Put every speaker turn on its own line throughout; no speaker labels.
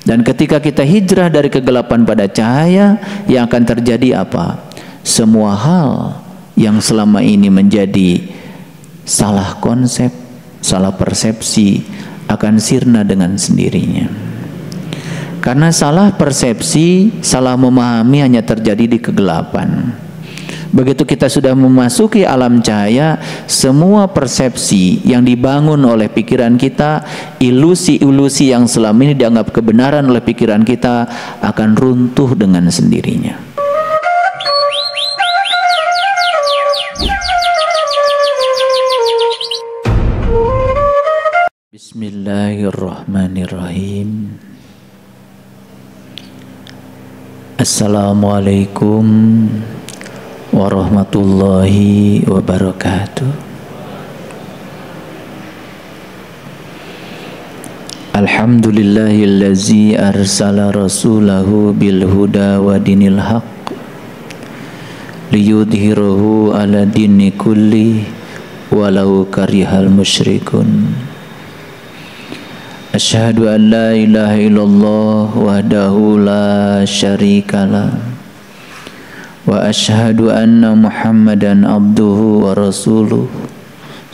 Dan ketika kita hijrah dari kegelapan pada cahaya, yang akan terjadi apa? Semua hal yang selama ini menjadi salah konsep, salah persepsi akan sirna dengan sendirinya. Karena salah persepsi, salah memahami hanya terjadi di kegelapan. Begitu kita sudah memasuki alam cahaya, semua persepsi yang dibangun oleh pikiran kita, ilusi-ilusi yang selama ini dianggap kebenaran oleh pikiran kita akan runtuh dengan sendirinya. Bismillahirrahmanirrahim. Assalamualaikum warahmatullahi wabarakatuh. Alhamdulillahillazi arsala rasulahu bil huda wa dinil haqq liyudhhirahu ala dini kulli walau karihal musyrikun. Asyhadu an la ilaha illallah wahdahu la syarikalah wa asyhadu anna Muhammadan abduhu wa rasuluh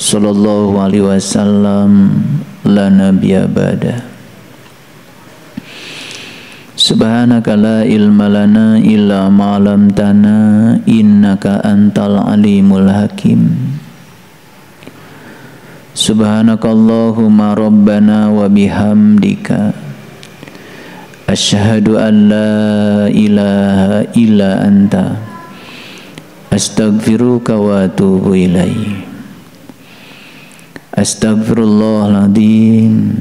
sallallahu alaihi wasallam la nabiyya ba'da. Subhanaka la ilma lana illa ma 'allamtana innaka antal alimul hakim. Subhanakallahumma rabbana wa bihamdika asyhadu an la ilaha illa anta astaghfiruka wa atubu ilaih. Astaghfirullahaladzim,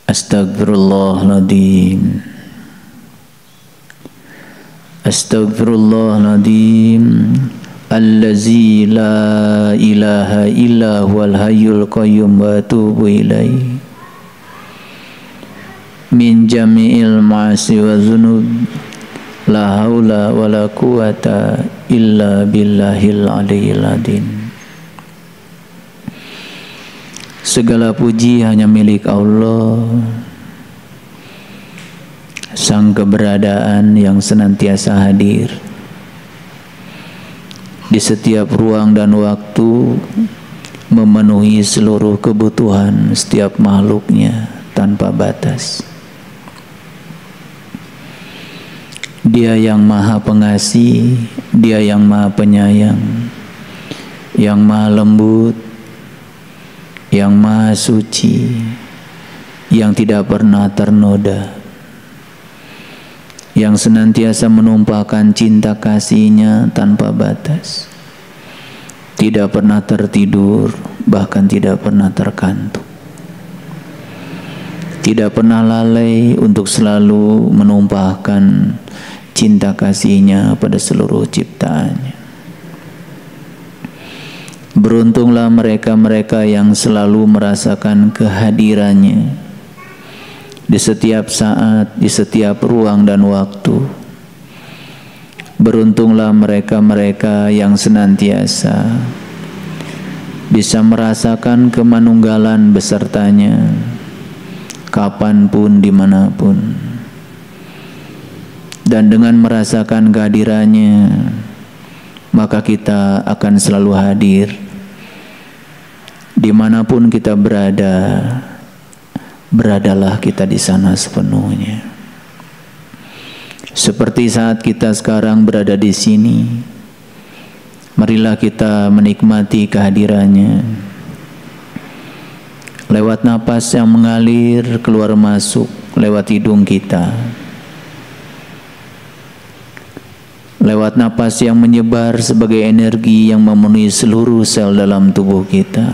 astaghfirullahaladzim, astaghfirullahaladzim, allazi la ilaha illa huwal hayyul qayyum wa atubu ilaih. Min jami'il ma'asi wa dzunub la haula wa la quwata illa billahil aliyyil adzim. Segala puji hanya milik Allah, Sang keberadaan yang senantiasa hadir di setiap ruang dan waktu, memenuhi seluruh kebutuhan setiap makhluknya tanpa batas. Dia yang maha pengasih, Dia yang maha penyayang, yang maha lembut, yang maha suci, yang tidak pernah ternoda, yang senantiasa menumpahkan cinta kasih-Nya tanpa batas, tidak pernah tertidur, bahkan tidak pernah terkantuk, tidak pernah lalai untuk selalu menumpahkan cinta kasih-Nya pada seluruh ciptaannya. Beruntunglah mereka-mereka yang selalu merasakan kehadirannya di setiap saat, di setiap ruang dan waktu. Beruntunglah mereka-mereka yang senantiasa bisa merasakan kemanunggalan besertanya kapanpun, dimanapun. Dan dengan merasakan kehadirannya, maka kita akan selalu hadir dimanapun kita berada. Beradalah kita di sana sepenuhnya. Seperti saat kita sekarang berada di sini, marilah kita menikmati kehadirannya lewat napas yang mengalir keluar masuk lewat hidung kita, lewat napas yang menyebar sebagai energi yang memenuhi seluruh sel dalam tubuh kita.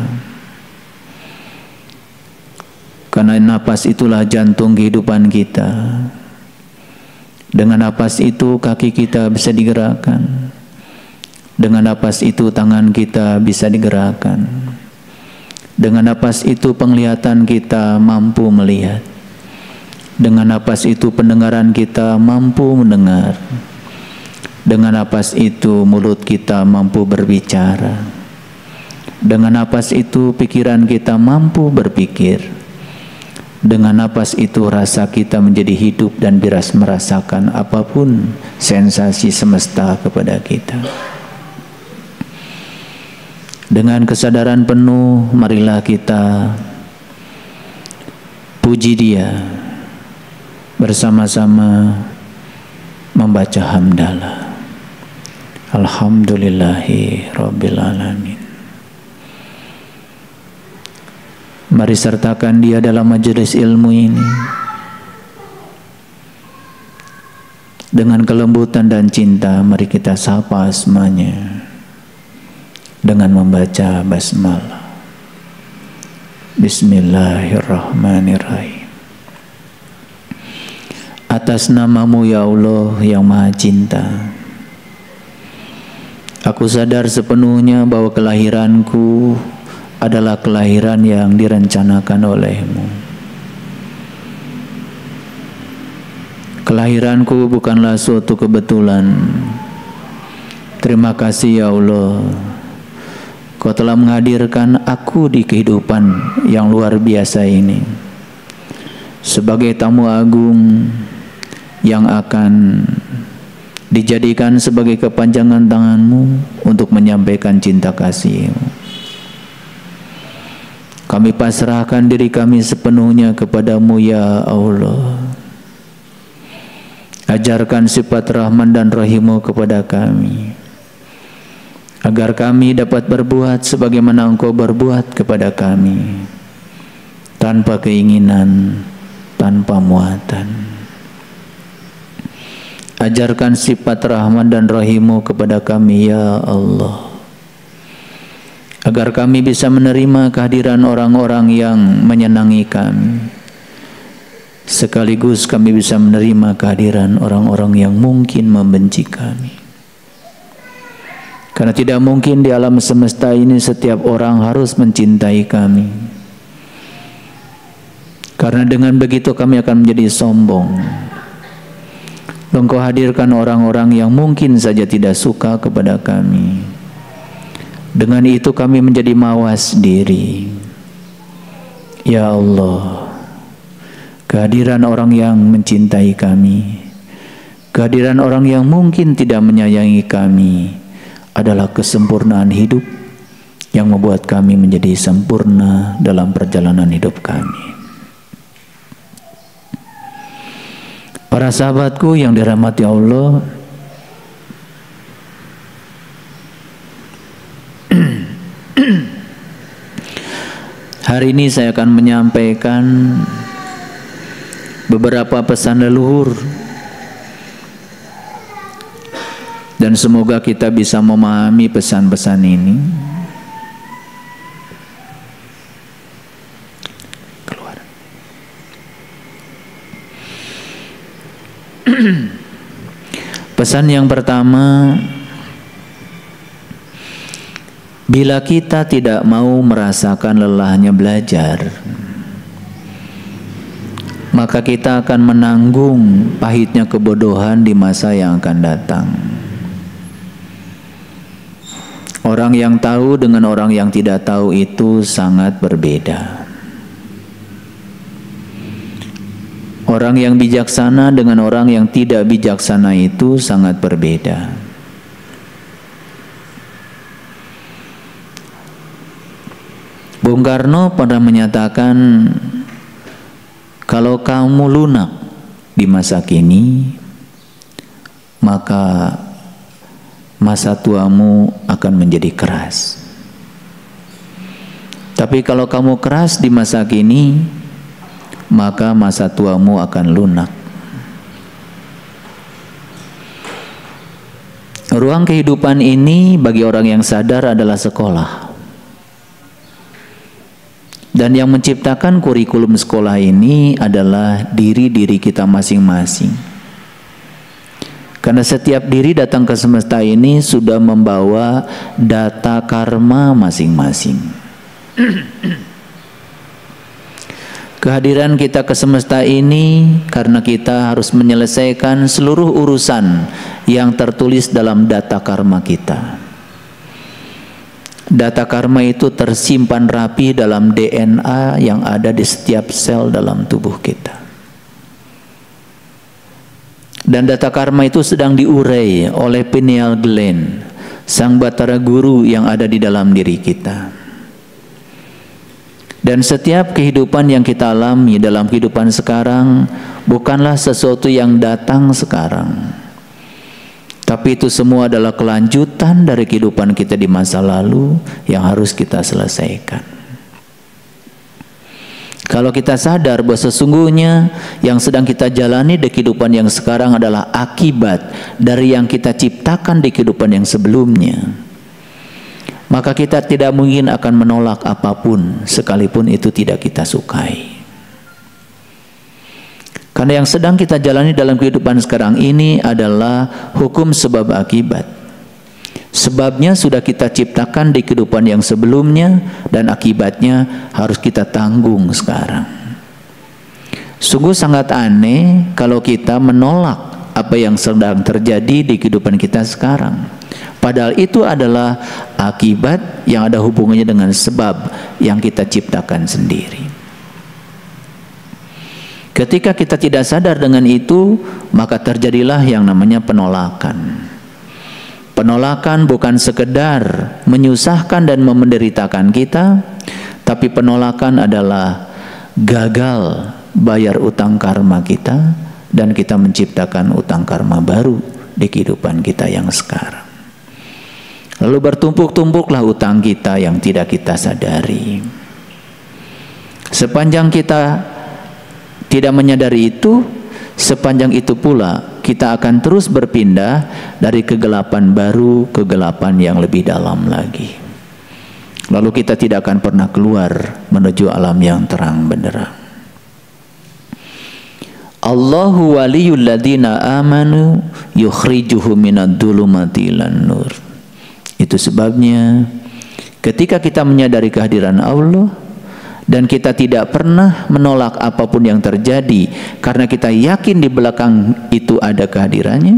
Karena napas itulah jantung kehidupan kita. Dengan napas itu kaki kita bisa digerakkan. Dengan napas itu tangan kita bisa digerakkan. Dengan napas itu penglihatan kita mampu melihat. Dengan napas itu pendengaran kita mampu mendengar. Dengan napas itu mulut kita mampu berbicara. Dengan napas itu pikiran kita mampu berpikir. Dengan napas itu rasa kita menjadi hidup dan biras merasakan apapun sensasi semesta kepada kita. Dengan kesadaran penuh, marilah kita puji Dia bersama-sama membaca hamdalah. Alhamdulillahi Rabbil Alamin. Mari sertakan Dia dalam majelis ilmu ini dengan kelembutan dan cinta. Mari kita sapa asmanya dengan membaca basmalah. Bismillahirrahmanirrahim. Atas namamu ya Allah yang maha cinta, aku sadar sepenuhnya bahwa kelahiranku adalah kelahiran yang direncanakan oleh-Mu. Kelahiranku bukanlah suatu kebetulan. Terima kasih ya Allah, Kau telah menghadirkan aku di kehidupan yang luar biasa ini sebagai tamu agung yang akan dijadikan sebagai kepanjangan tangan-Mu untuk menyampaikan cinta kasih-Mu. Kami pasrahkan diri kami sepenuhnya kepada-Mu ya Allah. Ajarkan sifat Rahman dan Rahim-Mu kepada kami, agar kami dapat berbuat sebagaimana Engkau berbuat kepada kami, tanpa keinginan, tanpa muatan. Ajarkan sifat Rahman dan Rahim-Mu kepada kami ya Allah, agar kami bisa menerima kehadiran orang-orang yang menyenangi kami, sekaligus kami bisa menerima kehadiran orang-orang yang mungkin membenci kami. Karena tidak mungkin di alam semesta ini setiap orang harus mencintai kami, karena dengan begitu kami akan menjadi sombong. Engkau hadirkan orang-orang yang mungkin saja tidak suka kepada kami. Dengan itu kami menjadi mawas diri. Ya Allah, kehadiran orang yang mencintai kami, kehadiran orang yang mungkin tidak menyayangi kami adalah kesempurnaan hidup yang membuat kami menjadi sempurna dalam perjalanan hidup kami. Para sahabatku yang dirahmati Allah, hari ini saya akan menyampaikan beberapa pesan leluhur, dan semoga kita bisa memahami pesan-pesan ini. Keluar. Pesan yang pertama, bila kita tidak mau merasakan lelahnya belajar, maka kita akan menanggung pahitnya kebodohan di masa yang akan datang. Orang yang tahu dengan orang yang tidak tahu itu sangat berbeda. Orang yang bijaksana dengan orang yang tidak bijaksana itu sangat berbeda. Bung Karno pernah menyatakan, kalau kamu lunak di masa kini, maka masa tuamu akan menjadi keras. Tapi kalau kamu keras di masa kini, maka masa tuamu akan lunak. Ruang kehidupan ini bagi orang yang sadar adalah sekolah. Dan yang menciptakan kurikulum sekolah ini adalah diri-diri kita masing-masing. Karena setiap diri datang ke semesta ini sudah membawa data karma masing-masing. Kehadiran kita ke semesta ini karena kita harus menyelesaikan seluruh urusan yang tertulis dalam data karma kita. Data karma itu tersimpan rapi dalam DNA yang ada di setiap sel dalam tubuh kita. Dan data karma itu sedang diurai oleh pineal gland, sang batara guru yang ada di dalam diri kita. Dan setiap kehidupan yang kita alami dalam kehidupan sekarang bukanlah sesuatu yang datang sekarang, tapi itu semua adalah kelanjutan dari kehidupan kita di masa lalu yang harus kita selesaikan. Kalau kita sadar bahwa sesungguhnya yang sedang kita jalani di kehidupan yang sekarang adalah akibat dari yang kita ciptakan di kehidupan yang sebelumnya, maka kita tidak mungkin akan menolak apapun sekalipun itu tidak kita sukai. Karena yang sedang kita jalani dalam kehidupan sekarang ini adalah hukum sebab akibat. Sebabnya sudah kita ciptakan di kehidupan yang sebelumnya, dan akibatnya harus kita tanggung sekarang. Sungguh sangat aneh kalau kita menolak apa yang sedang terjadi di kehidupan kita sekarang. Padahal itu adalah akibat yang ada hubungannya dengan sebab yang kita ciptakan sendiri. Ketika kita tidak sadar dengan itu, maka terjadilah yang namanya penolakan. Penolakan bukan sekedar menyusahkan dan menderitakan kita, tapi penolakan adalah gagal bayar utang karma kita, dan kita menciptakan utang karma baru di kehidupan kita yang sekarang. Lalu bertumpuk-tumpuklah utang kita yang tidak kita sadari. Sepanjang kita tidak menyadari itu, sepanjang itu pula kita akan terus berpindah dari kegelapan baru ke kegelapan yang lebih dalam lagi. Lalu kita tidak akan pernah keluar menuju alam yang terang benderang. Allahu waliyul ladzina amanu yukhrijuhum minadh dhulumati ilan nur. Itu sebabnya ketika kita menyadari kehadiran Allah dan kita tidak pernah menolak apapun yang terjadi karena kita yakin di belakang itu ada kehadirannya,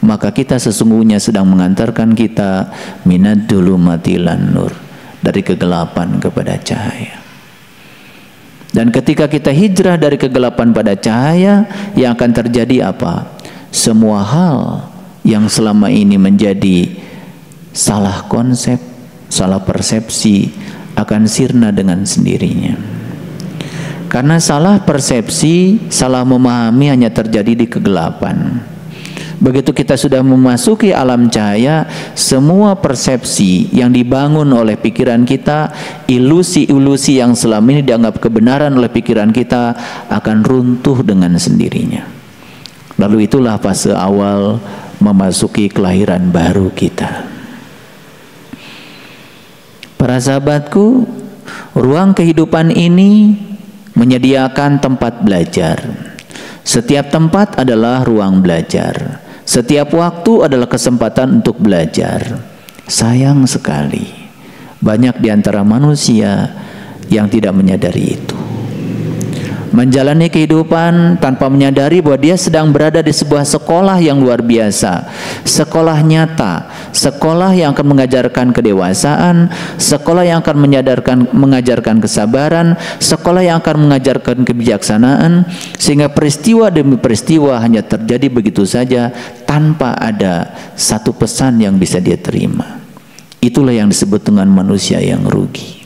maka kita sesungguhnya sedang mengantarkan kita minad dhulumati ilan nur, dari kegelapan kepada cahaya. Dan ketika kita hijrah dari kegelapan pada cahaya, yang akan terjadi apa? Semua hal yang selama ini menjadi salah konsep, salah persepsi akan sirna dengan sendirinya. Karena salah persepsi, salah memahami hanya terjadi di kegelapan. Begitu kita sudah memasuki alam cahaya, semua persepsi yang dibangun oleh pikiran kita, ilusi-ilusi yang selama ini dianggap kebenaran oleh pikiran kita, akan runtuh dengan sendirinya. Lalu itulah fase awal memasuki kelahiran baru kita. Para sahabatku, ruang kehidupan ini menyediakan tempat belajar. Setiap tempat adalah ruang belajar. Setiap waktu adalah kesempatan untuk belajar. Sayang sekali, banyak di antara manusia yang tidak menyadari itu. Menjalani kehidupan tanpa menyadari bahwa dia sedang berada di sebuah sekolah yang luar biasa. Sekolah nyata, sekolah yang akan mengajarkan kedewasaan, sekolah yang akan mengajarkan kesabaran, sekolah yang akan mengajarkan kebijaksanaan, sehingga peristiwa demi peristiwa hanya terjadi begitu saja tanpa ada satu pesan yang bisa dia terima. Itulah yang disebut dengan manusia yang rugi.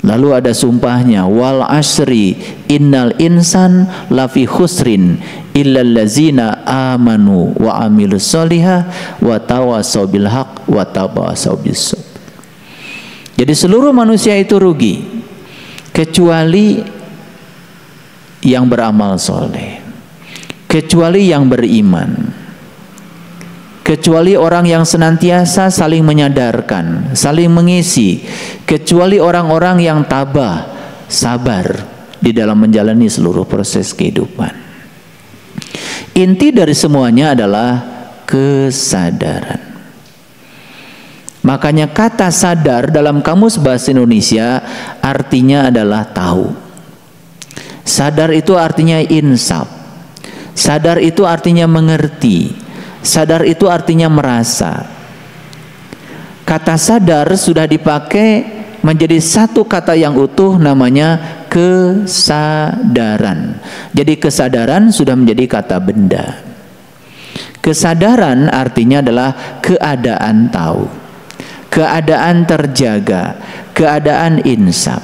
Lalu ada sumpahnya, wal asri innal insan lafi khusrin illal ladzina amanu wa amilus solihah wa tawasaw bil haq wa tawasaw bis sabr. Jadi seluruh manusia itu rugi kecuali yang beramal soleh, kecuali yang beriman, kecuali orang yang senantiasa saling menyadarkan, saling mengisi, kecuali orang-orang yang tabah, sabar di dalam menjalani seluruh proses kehidupan. Inti dari semuanya adalah kesadaran. Makanya kata sadar dalam Kamus Bahasa Indonesia artinya adalah tahu. Sadar itu artinya insaf. Sadar itu artinya mengerti. Sadar itu artinya merasa. kata sadar sudah dipakai menjadi satu kata yang utuh, namanya kesadaran. Jadi kesadaran sudah menjadi kata benda. Kesadaran artinya adalah keadaan tahu, keadaan terjaga, keadaan insaf.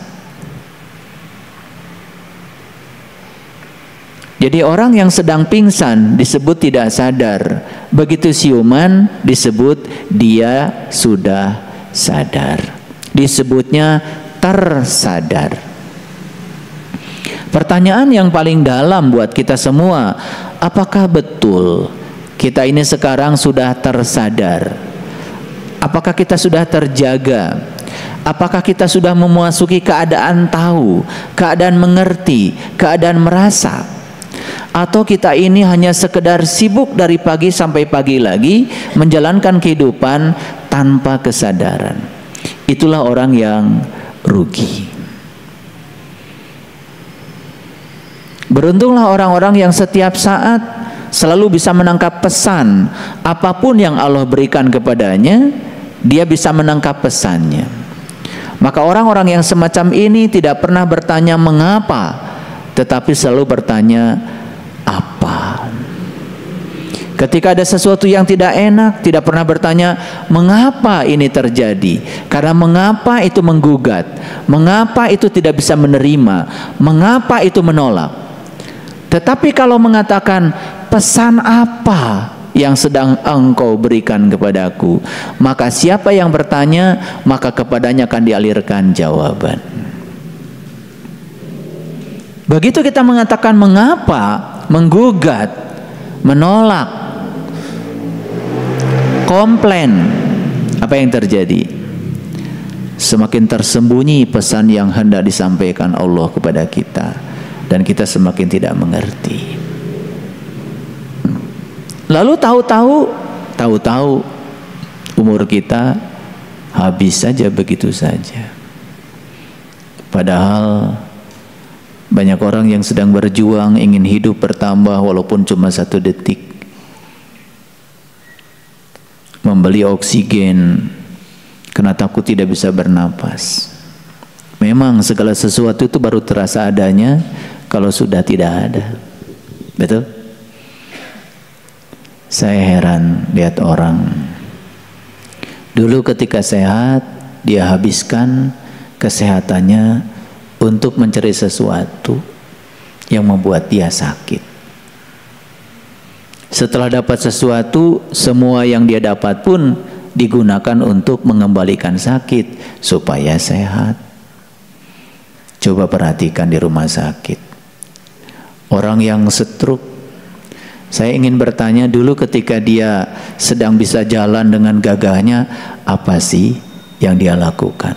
Jadi orang yang sedang pingsan disebut tidak sadar. Begitu siuman disebut dia sudah sadar. Disebutnya tersadar. Pertanyaan yang paling dalam buat kita semua, apakah betul kita ini sekarang sudah tersadar? Apakah kita sudah terjaga? Apakah kita sudah memasuki keadaan tahu, keadaan mengerti, keadaan merasa? Atau kita ini hanya sekedar sibuk dari pagi sampai pagi lagi menjalankan kehidupan tanpa kesadaran? Itulah orang yang rugi. Beruntunglah orang-orang yang setiap saat selalu bisa menangkap pesan apapun yang Allah berikan kepadanya, dia bisa menangkap pesannya. Maka orang-orang yang semacam ini tidak pernah bertanya mengapa, tetapi selalu bertanya apa. Ketika ada sesuatu yang tidak enak, tidak pernah bertanya mengapa ini terjadi, karena mengapa itu menggugat, mengapa itu tidak bisa menerima, mengapa itu menolak. Tetapi kalau mengatakan pesan apa yang sedang engkau berikan kepadaku, maka siapa yang bertanya, maka kepadanya akan dialirkan jawaban. Begitu kita mengatakan mengapa, menggugat, menolak, komplain, apa yang terjadi? Semakin tersembunyi pesan yang hendak disampaikan Allah kepada kita, dan kita semakin tidak mengerti. Lalu tahu-tahu umur kita habis saja begitu saja. Padahal banyak orang yang sedang berjuang ingin hidup bertambah walaupun cuma 1 detik. Membeli oksigen karena takut tidak bisa bernapas. Memang segala sesuatu itu baru terasa adanya kalau sudah tidak ada. Betul? Saya heran lihat orang. Dulu ketika sehat, dia habiskan kesehatannya untuk mencari sesuatu yang membuat dia sakit. Setelah dapat sesuatu, semua yang dia dapat pun digunakan untuk mengembalikan sakit supaya sehat. Coba perhatikan di rumah sakit, orang yang stroke. Saya ingin bertanya, dulu ketika dia sedang bisa jalan dengan gagahnya, apa sih yang dia lakukan?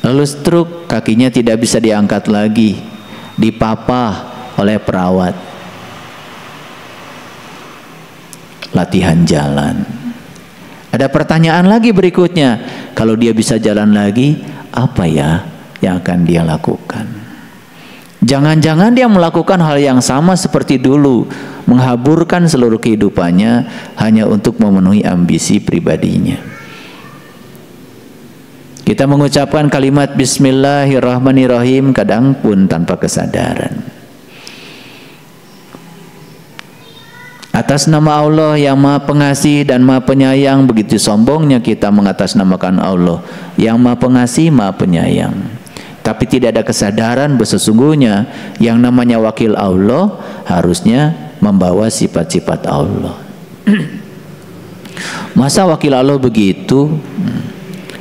Lalu stroke, kakinya tidak bisa diangkat lagi, dipapah oleh perawat. Latihan jalan. Ada pertanyaan lagi berikutnya, kalau dia bisa jalan lagi, apa ya yang akan dia lakukan? Jangan-jangan dia melakukan hal yang sama seperti dulu, menghaburkan seluruh kehidupannya hanya untuk memenuhi ambisi pribadinya. Kita mengucapkan kalimat Bismillahirrahmanirrahim kadang pun tanpa kesadaran. Atas nama Allah yang Maha Pengasih dan Maha Penyayang, begitu sombongnya kita mengatasnamakan Allah yang Maha Pengasih, Maha Penyayang. Tapi tidak ada kesadaran bahwa sesungguhnya yang namanya wakil Allah harusnya membawa sifat-sifat Allah. Masa wakil Allah begitu?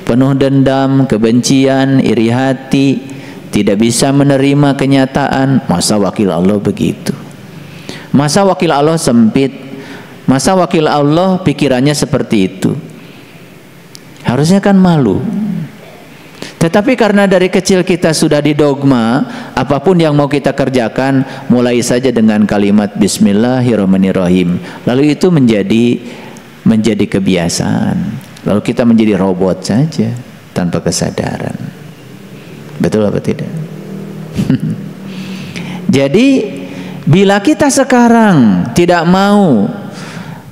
Penuh dendam, kebencian, iri hati, tidak bisa menerima kenyataan. Masa wakil Allah begitu? Masa wakil Allah sempit? Masa wakil Allah pikirannya seperti itu? Harusnya kan malu. Tetapi karena dari kecil kita sudah didogma, apapun yang mau kita kerjakan, mulai saja dengan kalimat Bismillahirrahmanirrahim. Lalu itu menjadi kebiasaan. Lalu kita menjadi robot saja tanpa kesadaran. Betul apa tidak? Jadi bila kita sekarang tidak mau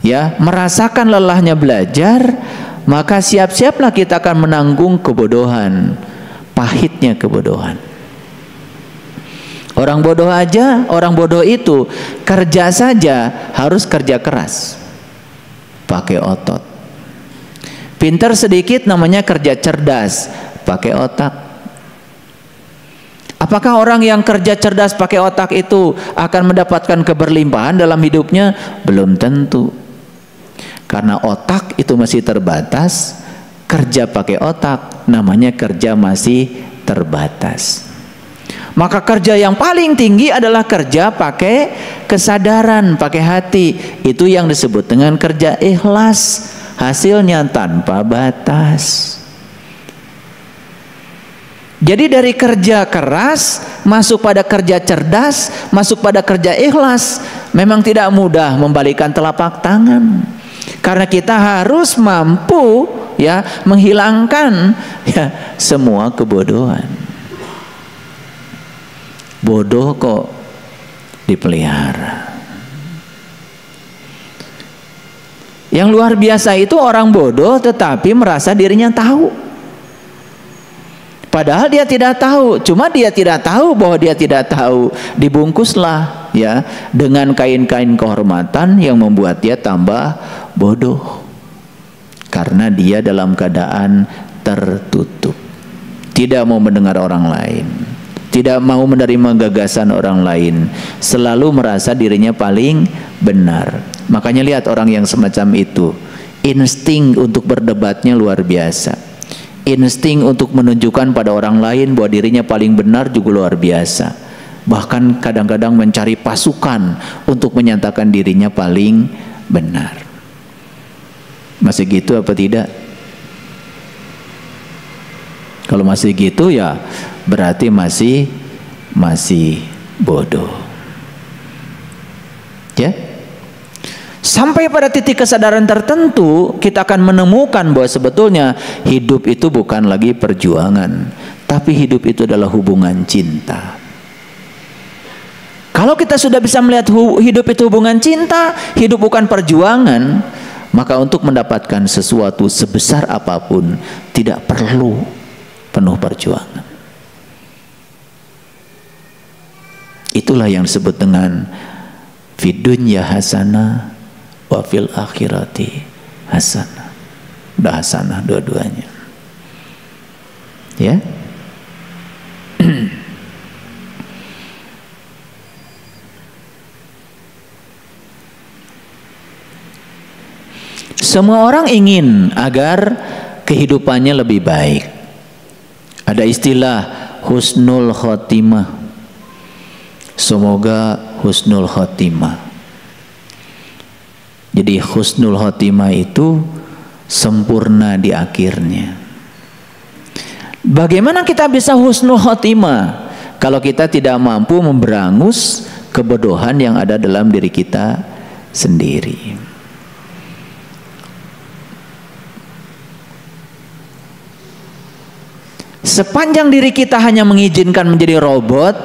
ya, merasakan lelahnya belajar, maka siap-siaplah kita akan menanggung kebodohan, pahitnya kebodohan. Orang bodoh aja, orang bodoh itu kerja saja harus kerja keras, pakai otot. Pintar sedikit namanya kerja cerdas, pakai otak. Apakah orang yang kerja cerdas pakai otak itu akan mendapatkan keberlimpahan dalam hidupnya? Belum tentu. Karena otak itu masih terbatas, kerja pakai otak namanya kerja masih terbatas. Maka kerja yang paling tinggi adalah kerja pakai kesadaran, pakai hati. Itu yang disebut dengan kerja ikhlas, hasilnya tanpa batas. Jadi dari kerja keras masuk pada kerja cerdas, masuk pada kerja ikhlas, memang tidak mudah membalikkan telapak tangan. Karena kita harus mampu ya menghilangkan ya semua kebodohan. Bodoh kok dipelihara. Yang luar biasa itu orang bodoh tetapi merasa dirinya tahu. Padahal dia tidak tahu, cuma dia tidak tahu bahwa dia tidak tahu. Dibungkuslah ya dengan kain-kain kehormatan yang membuat dia tambah bodoh. Karena dia dalam keadaan tertutup. Tidak mau mendengar orang lain. Tidak mau menerima gagasan orang lain, selalu merasa dirinya paling benar. Makanya lihat orang yang semacam itu, insting untuk berdebatnya luar biasa, insting untuk menunjukkan pada orang lain bahwa dirinya paling benar juga luar biasa. Bahkan kadang-kadang mencari pasukan untuk menyatakan dirinya paling benar. Masih gitu apa tidak? Kalau masih gitu ya berarti masih bodoh. Ya. Sampai pada titik kesadaran tertentu kita akan menemukan bahwa sebetulnya hidup itu bukan lagi perjuangan, tapi hidup itu adalah hubungan cinta. Kalau kita sudah bisa melihat hidup itu hubungan cinta, hidup bukan perjuangan, maka untuk mendapatkan sesuatu sebesar apapun tidak perlu penuh perjuangan. Itulah yang disebut dengan fid dunya hasanah wa fil akhirati hasanah. Udah hasanah dua-duanya. Ya. Semua orang ingin agar kehidupannya lebih baik. Ada istilah husnul khotimah. Semoga husnul khotimah. Jadi husnul khotimah itu sempurna di akhirnya. Bagaimana kita bisa husnul khotimah kalau kita tidak mampu memberangus kebodohan yang ada dalam diri kita sendiri? Sepanjang diri kita hanya mengizinkan menjadi robot,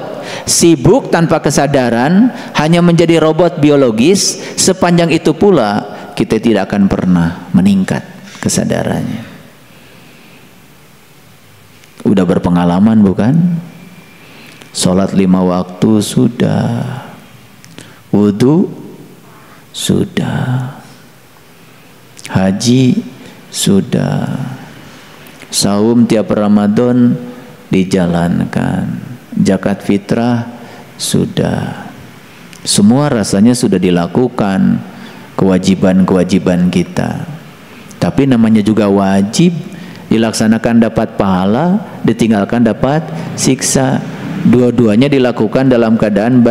sibuk tanpa kesadaran, hanya menjadi robot biologis, sepanjang itu pula kita tidak akan pernah meningkat kesadarannya. Udah berpengalaman bukan? Sholat 5 waktu sudah, wudu sudah, haji sudah, saum tiap Ramadan dijalankan, zakat fitrah sudah, semua rasanya sudah dilakukan, kewajiban-kewajiban kita. Tapi namanya juga wajib, dilaksanakan dapat pahala, ditinggalkan dapat siksa. Dua-duanya dilakukan dalam keadaan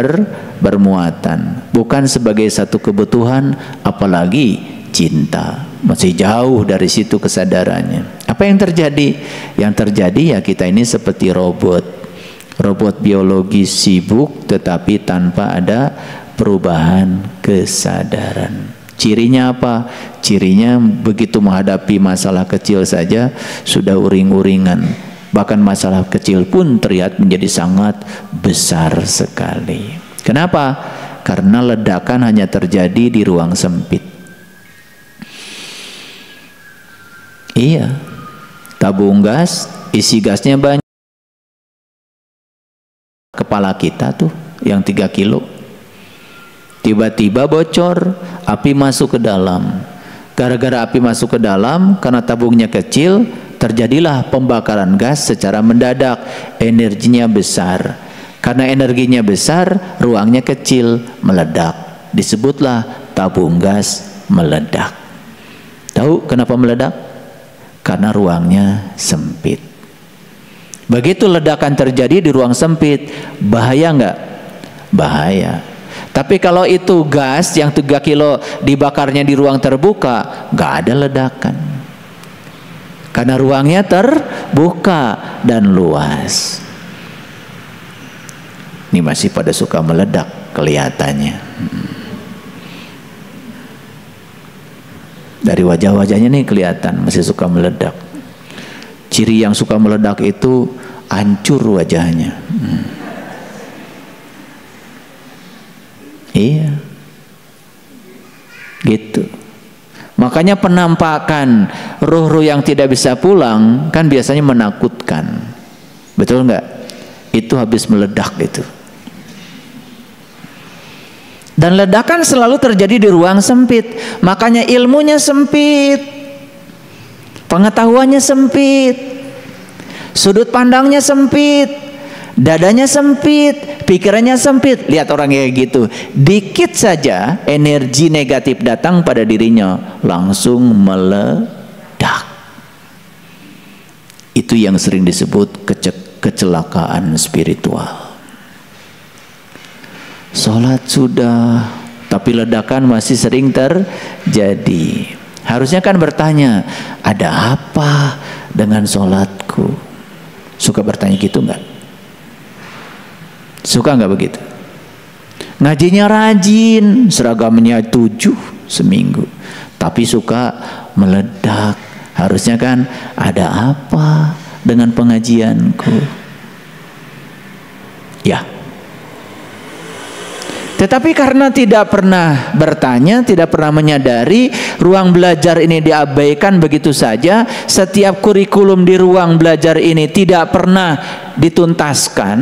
bermuatan, bukan sebagai satu kebutuhan, apalagi cinta. Masih jauh dari situ kesadarannya. Apa yang terjadi? Yang terjadi ya kita ini seperti robot biologis sibuk tetapi tanpa ada perubahan kesadaran. Cirinya apa? Cirinya begitu menghadapi masalah kecil saja sudah uring-uringan. Bahkan masalah kecil pun terlihat menjadi sangat besar sekali. Kenapa? Karena ledakan hanya terjadi di ruang sempit. Iya, tabung gas, isi gasnya banyak. Kepala kita tuh yang 3 kilo. Tiba-tiba bocor, api masuk ke dalam. Gara-gara api masuk ke dalam, karena tabungnya kecil, terjadilah pembakaran gas secara mendadak. Energinya besar. Karena energinya besar, ruangnya kecil, meledak. Disebutlah tabung gas meledak. Tahu kenapa meledak? Karena ruangnya sempit. Begitu ledakan terjadi di ruang sempit, bahaya nggak? Bahaya. Tapi kalau itu gas yang 3 kilo dibakarnya di ruang terbuka, nggak ada ledakan. Karena ruangnya terbuka dan luas. Ini masih pada suka meledak kelihatannya. Dari wajah-wajahnya nih kelihatan masih suka meledak. Ciri yang suka meledak itu hancur wajahnya. Iya, gitu. Makanya penampakan ruh-ruh yang tidak bisa pulang kan biasanya menakutkan. Betul nggak? Itu habis meledak itu. Dan ledakan selalu terjadi di ruang sempit. Makanya ilmunya sempit, pengetahuannya sempit, sudut pandangnya sempit, dadanya sempit, pikirannya sempit. Lihat orang kayak gitu, dikit saja energi negatif datang pada dirinya, langsung meledak. Itu yang sering disebut kecelakaan spiritual. Sholat sudah, tapi ledakan masih sering terjadi. Harusnya kan bertanya, ada apa dengan sholatku? Suka bertanya gitu nggak? Suka nggak begitu? Ngajinya rajin, seragamnya 7 seminggu, tapi suka meledak. Harusnya kan ada apa dengan pengajianku? Ya. Tetapi karena tidak pernah bertanya, tidak pernah menyadari, ruang belajar ini diabaikan begitu saja. Setiap kurikulum di ruang belajar ini tidak pernah dituntaskan.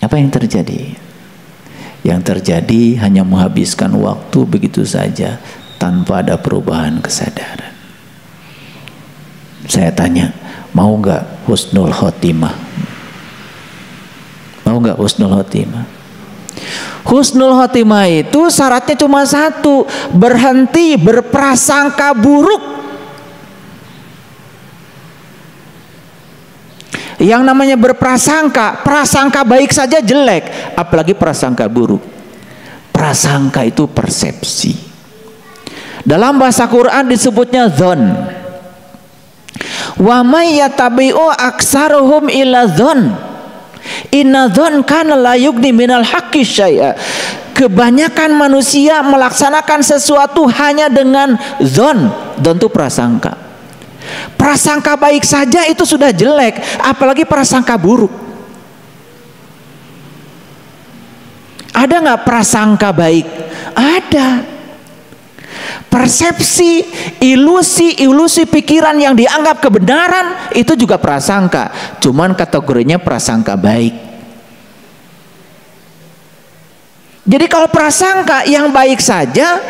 Apa yang terjadi? Yang terjadi hanya menghabiskan waktu begitu saja tanpa ada perubahan kesadaran. Saya tanya, mau nggak husnul khotimah? Mau nggak husnul khotimah? Husnul khotimah itu syaratnya cuma satu, berhenti berprasangka buruk. Yang namanya berprasangka, prasangka baik saja jelek, apalagi prasangka buruk. Prasangka itu persepsi. Dalam bahasa Quran disebutnya dzon. Wa may yatabi'u aksaruhum ila dzon. Inna dzon kana la yughni minal haqqi syai'a. Kebanyakan manusia melaksanakan sesuatu hanya dengan dzon. Dzon itu prasangka. Prasangka baik saja itu sudah jelek, apalagi prasangka buruk. Ada nggak prasangka baik? Ada. Persepsi, ilusi pikiran yang dianggap kebenaran itu juga prasangka, cuman kategorinya prasangka baik. Jadi kalau prasangka yang baik saja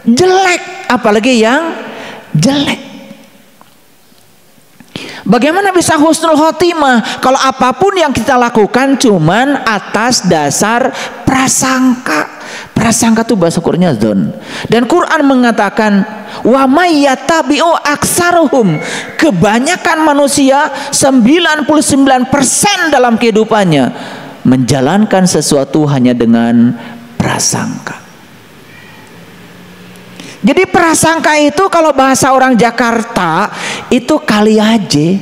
jelek, apalagi yang jelek. Bagaimana bisa husnul khotimah kalau apapun yang kita lakukan cuman atas dasar prasangka? Prasangka itu bahasa Qur'annya dzon. Dan Quran mengatakan wa may yatabi'u aksaruhum. Kebanyakan manusia 99% dalam kehidupannya menjalankan sesuatu hanya dengan prasangka. Jadi prasangka itu kalau bahasa orang Jakarta itu kali aja.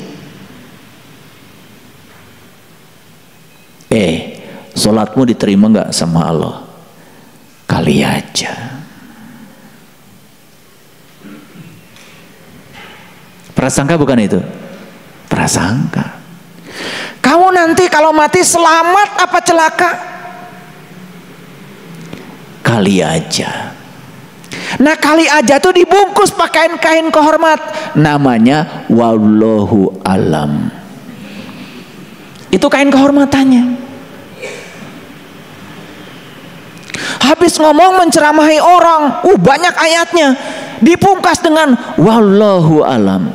Sholatmu diterima nggak sama Allah? Kali aja. Prasangka bukan itu? Prasangka. Kamu nanti kalau mati selamat apa celaka? Kali aja. Nah, kali aja tuh dibungkus pakai kain kehormat, namanya wallahu alam. Itu kain kehormatannya. Habis ngomong menceramahi orang, banyak ayatnya, dipungkas dengan wallahu alam.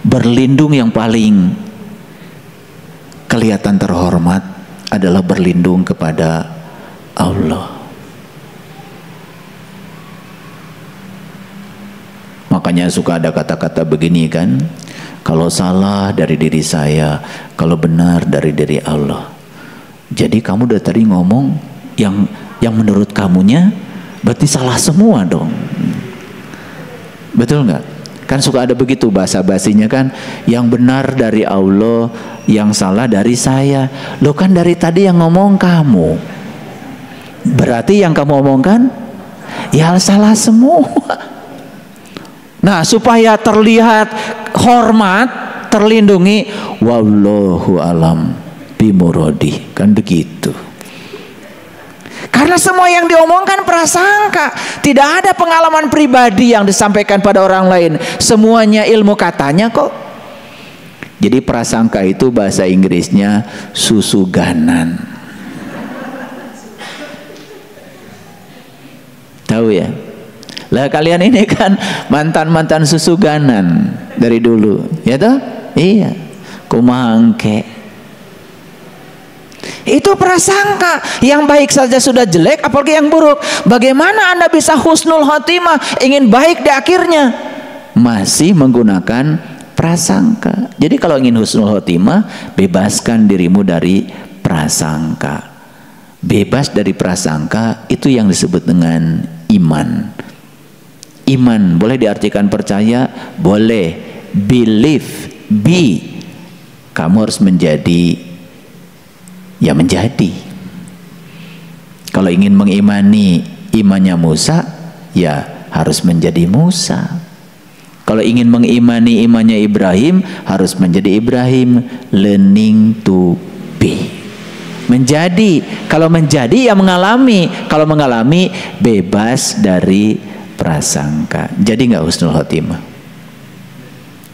Berlindung yang paling kelihatan terhormat adalah berlindung kepada Allah. Makanya suka ada kata-kata begini kan, kalau salah dari diri saya, kalau benar dari diri Allah. Jadi kamu dari tadi ngomong yang menurut kamunya berarti salah semua dong. Betul nggak? Kan suka ada begitu bahasa basinya kan, yang benar dari Allah, yang salah dari saya. Loh, kan dari tadi yang ngomong kamu, berarti yang kamu omongkan ya salah semua. Nah, supaya terlihat hormat, terlindungi, wallahu alam bimuradi, kan begitu. Karena semua yang diomongkan prasangka, tidak ada pengalaman pribadi yang disampaikan pada orang lain, semuanya ilmu katanya kok. Jadi prasangka itu bahasa Inggrisnya susuganan. Tahu ya? Lah kalian ini kan mantan-mantan susuganan dari dulu, ya toh? Iya. Kumangke. Itu prasangka, yang baik saja sudah jelek, apalagi yang buruk. Bagaimana Anda bisa husnul khotimah, ingin baik di akhirnya? Masih menggunakan prasangka. Jadi kalau ingin husnul khotimah, bebaskan dirimu dari prasangka. Bebas dari prasangka, itu yang disebut dengan iman. Iman boleh diartikan percaya, boleh believe, kamu harus menjadi, ya menjadi. Kalau ingin mengimani imannya Musa, ya harus menjadi Musa. Kalau ingin mengimani imannya Ibrahim, harus menjadi Ibrahim. Learning to be, menjadi. Kalau menjadi ya mengalami. Kalau mengalami bebas dari prasangka. Jadi nggak husnul khotimah?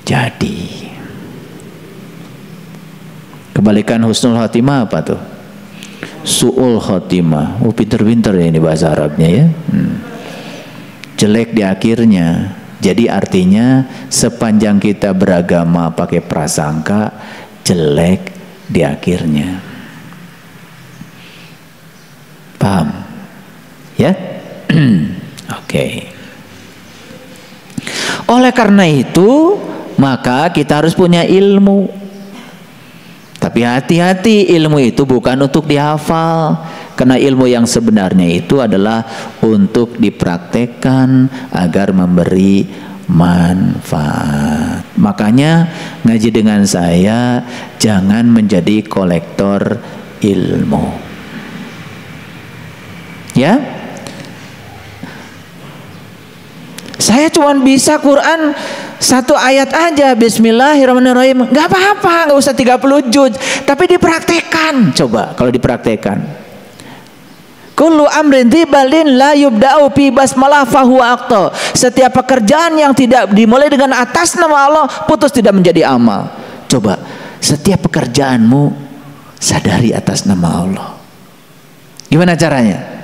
Jadi. Kebalikan husnul khotimah apa tuh? Su'ul khotimah. Pinter-pinter ya ini bahasa Arabnya ya. Jelek di akhirnya. Jadi artinya sepanjang kita beragama pakai prasangka, jelek di akhirnya. Paham? Ya? Oke. Oleh karena itu, maka kita harus punya ilmu. Tapi hati-hati, ilmu itu bukan untuk dihafal. Karena ilmu yang sebenarnya itu adalah untuk dipraktekkan agar memberi manfaat. Makanya ngaji dengan saya, jangan menjadi kolektor ilmu. Ya? Saya cuma bisa Quran satu ayat aja, Bismillahirrahmanirrahim. Gak apa-apa, gak usah 30 juz, tapi dipraktekkan. Coba kalau dipraktekkan. Kullu amrin tibalin la yubda'u fi basmalah fahuwa aqta. Setiap pekerjaan yang tidak dimulai dengan atas nama Allah, putus tidak menjadi amal. Coba, setiap pekerjaanmu sadari atas nama Allah. Gimana caranya?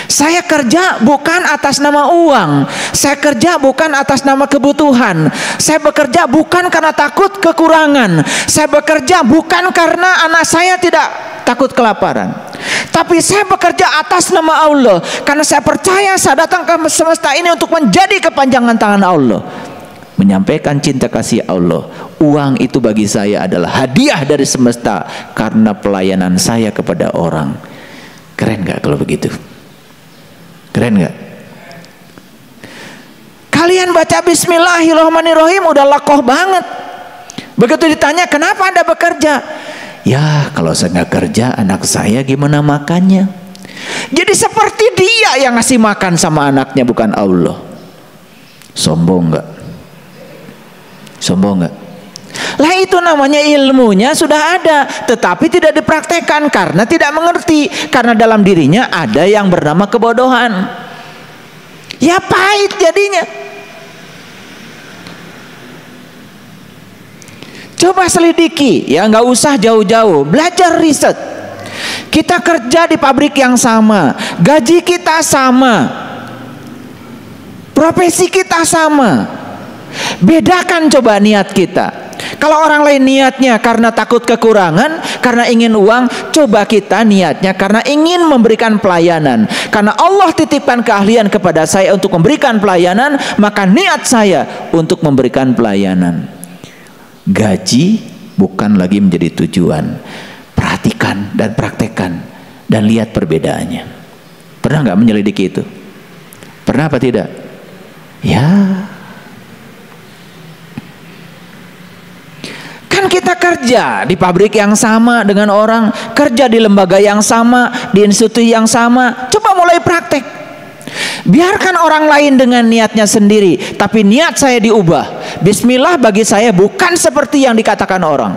Saya kerja bukan atas nama uang. Saya kerja bukan atas nama kebutuhan. Saya bekerja bukan karena takut kekurangan. Saya bekerja bukan karena anak saya tidak takut kelaparan. Tapi saya bekerja atas nama Allah, karena saya percaya saya datang ke semesta ini untuk menjadi kepanjangan tangan Allah, menyampaikan cinta kasih Allah. Uang itu bagi saya adalah hadiah dari semesta karena pelayanan saya kepada orang. Keren gak kalau begitu? Keren gak? Kalian baca Bismillahirrahmanirrahim udah lakoh banget. Begitu ditanya kenapa Anda bekerja? Ya kalau saya nggak kerja, anak saya gimana makannya? Jadi seperti dia yang ngasih makan sama anaknya, bukan Allah. Sombong nggak? Sombong nggak? Lah itu namanya ilmunya sudah ada, tetapi tidak dipraktekkan karena tidak mengerti, karena dalam dirinya ada yang bernama kebodohan. Ya pahit jadinya. Coba selidiki, ya nggak usah jauh-jauh, belajar riset. Kita kerja di pabrik yang sama, gaji kita sama, profesi kita sama. Bedakan coba niat kita. Kalau orang lain niatnya karena takut kekurangan, karena ingin uang, coba kita niatnya karena ingin memberikan pelayanan. Karena Allah titipkan keahlian kepada saya untuk memberikan pelayanan, maka niat saya untuk memberikan pelayanan. Gaji bukan lagi menjadi tujuan. Perhatikan dan praktekkan dan lihat perbedaannya. Pernah nggak menyelidiki itu? Pernah apa tidak? Ya. Kan kita kerja di pabrik yang sama dengan orang, kerja di lembaga yang sama, di institusi yang sama. Coba mulai praktek. Biarkan orang lain dengan niatnya sendiri, tapi niat saya diubah. Bismillah bagi saya bukan seperti yang dikatakan orang.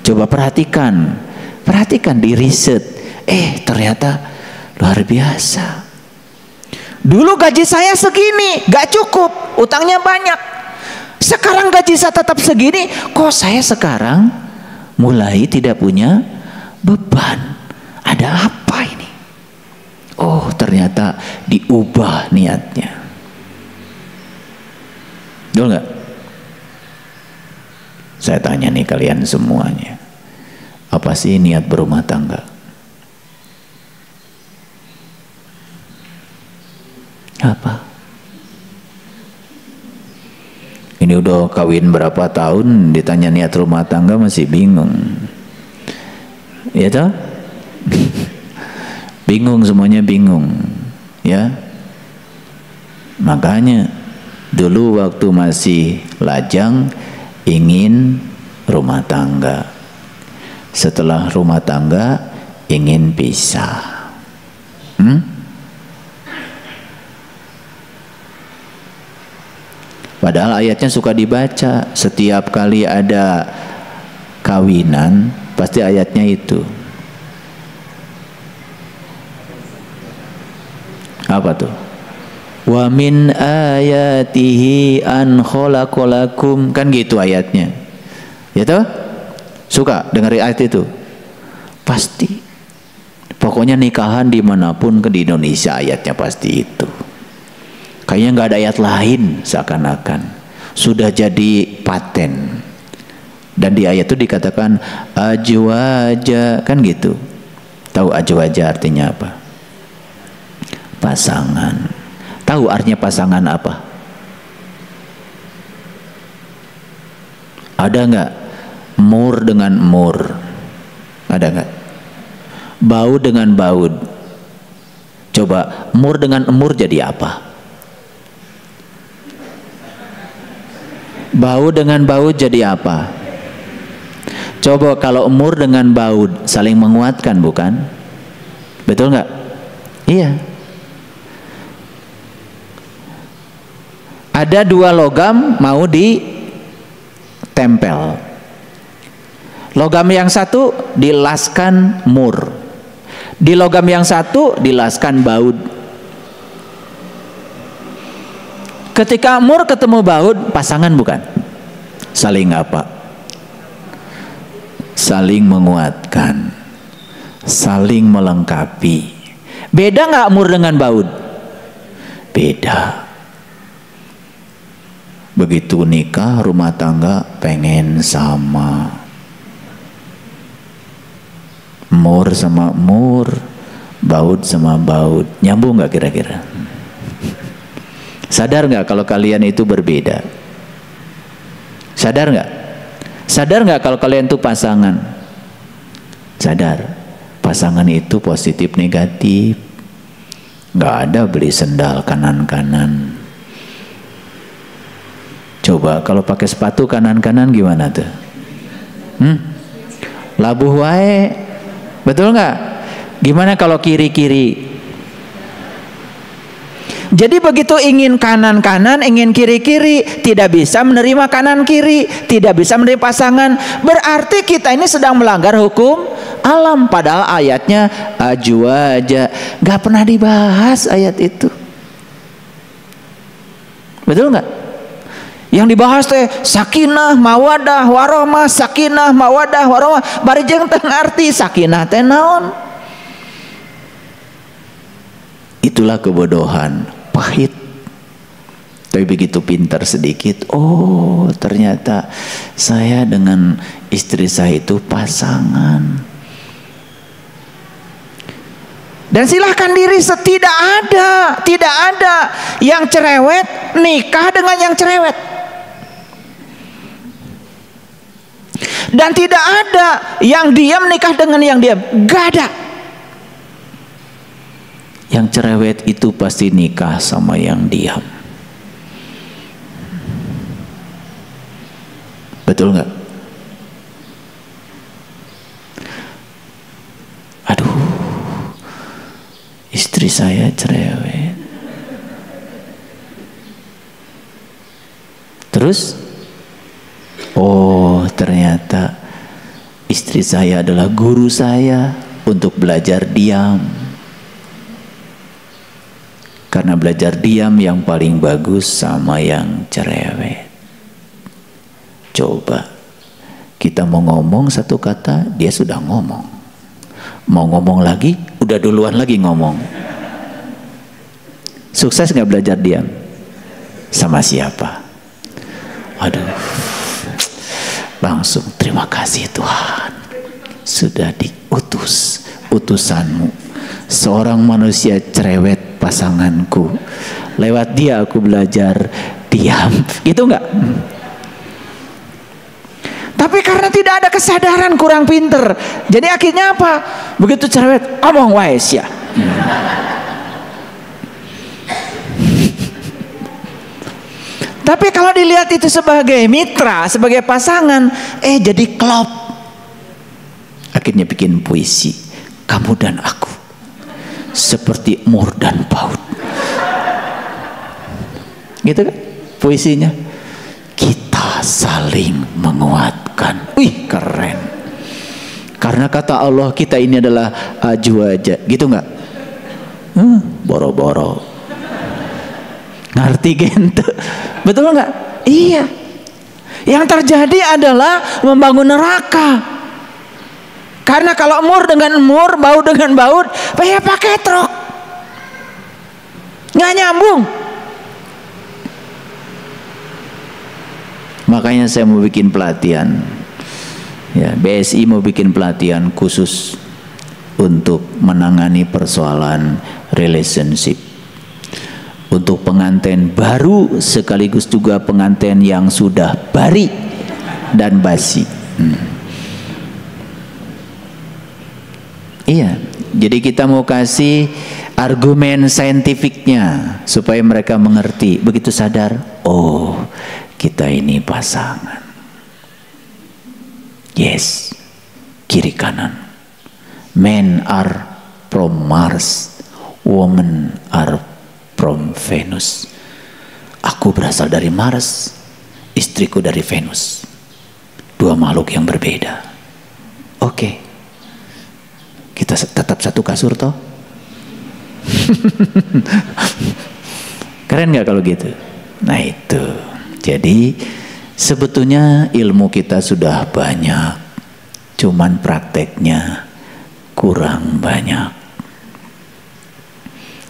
Coba perhatikan, perhatikan di riset. Ternyata luar biasa. Dulu gaji saya segini, gak cukup, utangnya banyak. Sekarang gaji saya tetap segini, kok saya sekarang mulai tidak punya beban. Ada apa ini? Oh, ternyata diubah niatnya. Betul nggak? Saya tanya nih kalian semuanya, apa sih niat berumah tangga? Apa? Ini udah kawin berapa tahun, ditanya niat rumah tangga masih bingung. Ya toh? Bingung, semuanya bingung, ya. Makanya dulu waktu masih lajang ingin rumah tangga, setelah rumah tangga ingin pisah. Padahal ayatnya suka dibaca setiap kali ada kawinan, pasti ayatnya itu. Apa tuh? Wa min ayatihi an khalaqalakum, kan gitu ayatnya. Ya toh? Suka dengar ayat itu? Pasti. Pokoknya nikahan dimanapun ke di Indonesia ayatnya pasti itu. Kayaknya nggak ada ayat lain, seakan-akan sudah jadi paten. Dan di ayat itu dikatakan ajwaja, kan gitu. Tahu ajwaja artinya apa? Pasangan. Tahu artinya pasangan apa? Ada nggak? Mur dengan mur. Ada nggak? Baud dengan baud. Coba mur dengan emur jadi apa? Baud dengan baud jadi apa? Coba kalau emur dengan baud saling menguatkan, bukan? Betul nggak? Iya. Ada dua logam mau ditempel. Logam yang satu dilaskan mur, di logam yang satu dilaskan baud. Ketika mur ketemu baud, pasangan bukan? Saling apa? Saling menguatkan, saling melengkapi. Beda nggak mur dengan baud? Beda. Begitu nikah, rumah tangga pengen sama. Mur sama mur, baud sama baud. Nyambung nggak kira-kira? Sadar nggak kalau kalian itu berbeda? Sadar nggak? Sadar nggak kalau kalian itu pasangan? Sadar. Pasangan itu positif negatif. Nggak ada beli sendal kanan-kanan. Coba kalau pakai sepatu kanan-kanan gimana tuh? Labuh wae. Betul nggak? Gimana kalau kiri-kiri? Jadi begitu ingin kanan-kanan, ingin kiri-kiri, tidak bisa menerima kanan kiri, tidak bisa menerima pasangan. Berarti kita ini sedang melanggar hukum alam. Padahal ayatnya ajwaja, nggak pernah dibahas ayat itu. Betul nggak? Yang dibahas teh sakinah mawadah warohmah, sakinah mawadah warohmah. Bari jeung teu ngarti sakinah teh naon. Itulah kebodohan, pahit. Tapi begitu pintar sedikit, oh ternyata saya dengan istri saya itu pasangan. Dan silahkan diri, tidak ada yang cerewet nikah dengan yang cerewet. Dan tidak ada yang diam nikah dengan yang diam, gak ada. Yang cerewet itu pasti nikah sama yang diam. Betul nggak? Aduh, istri saya cerewet. Terus, oh ternyata istri saya adalah guru saya untuk belajar diam. Karena belajar diam yang paling bagus sama yang cerewet. Coba kita mau ngomong satu kata, dia sudah ngomong. Mau ngomong lagi, udah duluan lagi ngomong. Sukses nggak belajar diam? Sama siapa? Aduh, langsung terima kasih Tuhan, sudah diutus utusanmu, seorang manusia cerewet pasanganku. Lewat dia aku belajar diam. Gitu nggak? Tapi karena tidak ada kesadaran, kurang pinter, jadi akhirnya apa? Begitu cerewet, omong wae sia. Tapi kalau dilihat itu sebagai mitra, sebagai pasangan, jadi klop. Akhirnya bikin puisi, kamu dan aku seperti mur dan paut. Gitu kan puisinya? Kita saling menguatkan. Wih, keren. Karena kata Allah kita ini adalah ajwaja. Gitu nggak? Boro-boro. Ngerti gitu? Betul nggak? Iya. Yang terjadi adalah membangun neraka. Karena kalau mur dengan mur, baut dengan baut, ya pakai truk. Nggak nyambung. Makanya saya mau bikin pelatihan, ya, BSI mau bikin pelatihan khusus untuk menangani persoalan relationship, untuk pengantin baru sekaligus juga pengantin yang sudah bari dan basi. Iya, jadi kita mau kasih argumen saintifiknya supaya mereka mengerti. Begitu sadar, oh kita ini pasangan. Yes, kiri kanan. Men are from Mars, women are from Venus. Aku berasal dari Mars, istriku dari Venus. Dua makhluk yang berbeda. Oke, kita tetap satu kasur toh. Keren gak kalau gitu? Nah itu. Jadi sebetulnya ilmu kita sudah banyak, cuman prakteknya kurang banyak.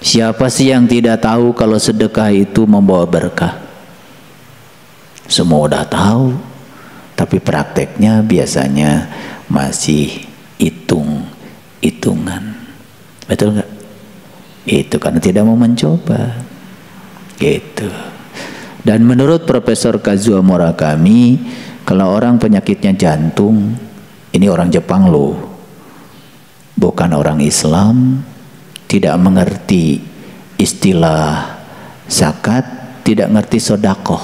Siapa sih yang tidak tahu kalau sedekah itu membawa berkah? Semua udah tahu, tapi prakteknya biasanya masih hitung-hitungan. Betul nggak? Itu karena tidak mau mencoba. Gitu. Dan menurut Profesor Kazuo Murakami, kalau orang penyakitnya jantung, ini orang Jepang loh, bukan orang Islam, tidak mengerti istilah zakat, tidak ngerti sodakoh.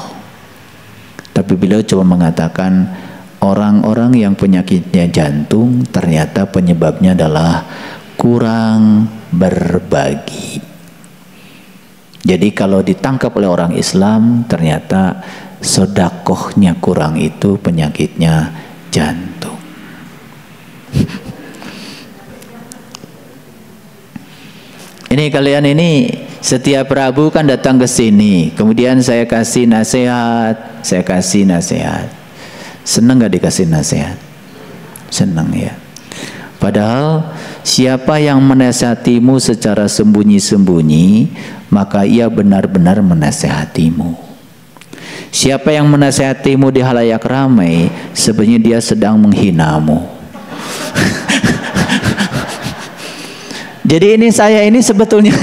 Tapi beliau coba mengatakan orang-orang yang penyakitnya jantung ternyata penyebabnya adalah kurang berbagi. Jadi kalau ditangkap oleh orang Islam, ternyata sedekahnya kurang, itu penyakitnya jantung. Ini kalian ini setiap Rabu kan datang ke sini, kemudian saya kasih nasihat, Senang gak dikasih nasihat? Senang ya. Padahal siapa yang menasihatimu secara sembunyi-sembunyi, maka ia benar-benar menasihatimu. Siapa yang menasihatimu di halayak ramai, sebenarnya dia sedang menghinamu. Jadi saya ini sebetulnya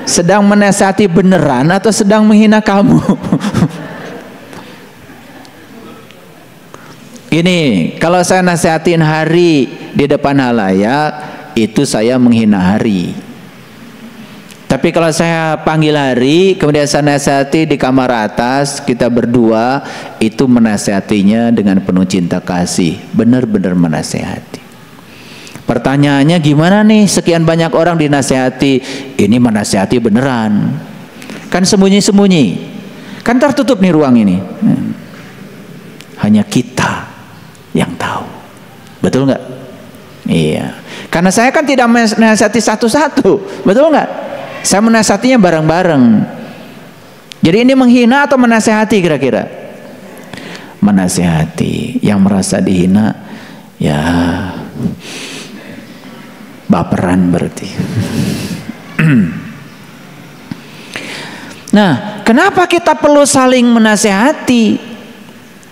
sedang menasihati beneran atau sedang menghina kamu? Gini, kalau saya nasihatin Hari di depan halayak, itu saya menghina Hari. Tapi kalau saya panggil Hari, kemudian saya nasihati di kamar atas, kita berdua, itu menasihatinya dengan penuh cinta kasih, benar-benar menasihati. Pertanyaannya gimana nih, sekian banyak orang dinasihati, ini menasihati beneran? Kan sembunyi-sembunyi, kan tertutup nih ruang ini. Hanya kita yang tahu, betul nggak? Iya, karena saya kan tidak menasihati satu-satu, betul nggak? Saya menasihatinya bareng-bareng. Jadi ini menghina atau menasihati kira-kira? Menasihati. Yang merasa dihina, ya baperan berarti. Nah, kenapa kita perlu saling menasihati?